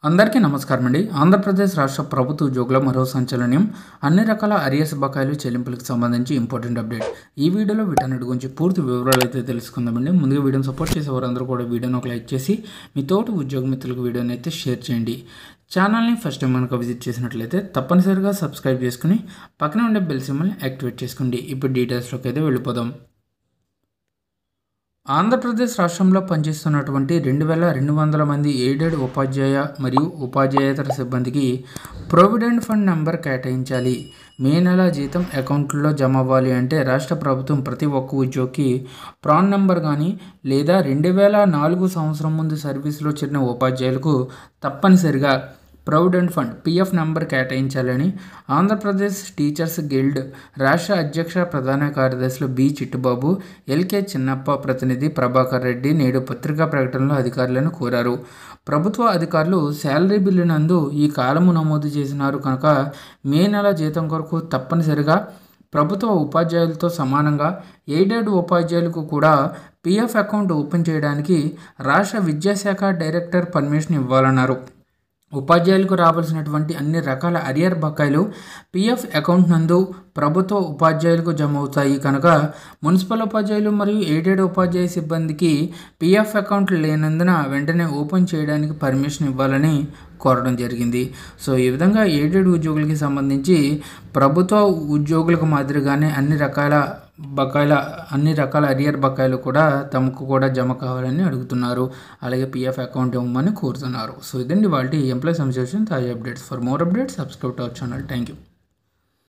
అందరికీ నమస్కారం అండి. ఆంధ్రప్రదేశ్ రాష్ట్ర ప్రభుత్వ ఉద్యోగుల మరో సంచలనం అన్ని రకాల అరియర్స్ బకాయిలు చెల్లింపులకు సంబంధించి ఇంపార్టెంట్ అప్డేట్. ఈ వీడియోలో వీటన్నిటి గురించి పూర్తి వివరాలు అయితే తెలుసుకుందామండి. ముందుగా వీడియోని సపోర్ట్ చేసే వారందరూ కూడా వీడియోని ఒక లైక్ చేసి మీ తోటి ఉద్యోగ మిత్రులకు వీడియోని అయితే షేర్ చేయండి. ఛానల్ని ఫస్ట్ టైం కనుక విజిట్ చేసినట్లయితే తప్పనిసరిగా సబ్స్క్రైబ్ చేసుకుని పక్కనే ఉండే బెల్ సింబల్ని యాక్టివేట్ చేసుకోండి. ఇప్పుడు డీటెయిల్స్లోకి అయితే వెళ్ళిపోదాం. ఆంధ్రప్రదేశ్ రాష్ట్రంలో పనిచేస్తున్నటువంటి 2200 మంది ఎయిడెడ్ ఉపాధ్యాయ మరియు ఉపాధ్యాయేతర సిబ్బందికి ప్రొవిడెంట్ ఫండ్ నెంబర్ కేటాయించాలి. మే నెల జీతం అకౌంట్లో జమ అవ్వాలి అంటే రాష్ట్ర ప్రభుత్వం ప్రతి ఒక్క ఉద్యోగికి ప్రాన్ నెంబర్ కానీ లేదా 2004 సంవత్సరం ముందు సర్వీస్లో చేరిన ఉపాధ్యాయులకు తప్పనిసరిగా ప్రొవిడెంట్ ఫండ్ పిఎఫ్ నెంబర్ కేటాయించాలని ఆంధ్రప్రదేశ్ టీచర్స్ గిల్డ్ రాష్ట్ర అధ్యక్ష ప్రధాన కార్యదర్శులు బి చిట్టుబాబు, ఎల్కే చిన్నప్ప ప్రతినిధి ప్రభాకర్ రెడ్డి నేడు పత్రికా ప్రకటనలో అధికారులను కోరారు. ప్రభుత్వ అధికారులు శాలరీ బిల్లు నందు ఈ కాలము నమోదు చేసినారు కనుక మే నెల జీతం కొరకు తప్పనిసరిగా ప్రభుత్వ ఉపాధ్యాయులతో సమానంగా ఎయిడెడ్ ఉపాధ్యాయులకు కూడా పిఎఫ్ అకౌంట్ ఓపెన్ చేయడానికి రాష్ట్ర విద్యాశాఖ డైరెక్టర్ పర్మిషన్ ఇవ్వాలన్నారు. ఉపాధ్యాయులకు రావాల్సినటువంటి అన్ని రకాల అరియర్ బకాయిలు పిఎఫ్ అకౌంట్ నందు ప్రభుత్వ ఉపాధ్యాయులకు జమ అవుతాయి కనుక మున్సిపల్ ఉపాధ్యాయులు మరియు ఎయిడెడ్ ఉపాధ్యాయ సిబ్బందికి పిఎఫ్ అకౌంట్ లేనందున వెంటనే ఓపెన్ చేయడానికి పర్మిషన్ ఇవ్వాలని కోరడం జరిగింది. సో ఈ విధంగా ఎయిడెడ్ ఉద్యోగులకి సంబంధించి ప్రభుత్వ ఉద్యోగులకు మాదిరిగానే అన్ని రకాల అరియర్ బకాయిలు కూడా తమకు కూడా జమ కావాలని అడుగుతున్నారు. అలాగే పిఎఫ్ అకౌంట్ ఇవ్వమని కోరుతున్నారు. సో ఇదండి వాళ్ళ ఎంప్లాయీస్ అసోసియేషన్ తాజా updates. For more updates subscribe to our channel. Thank you.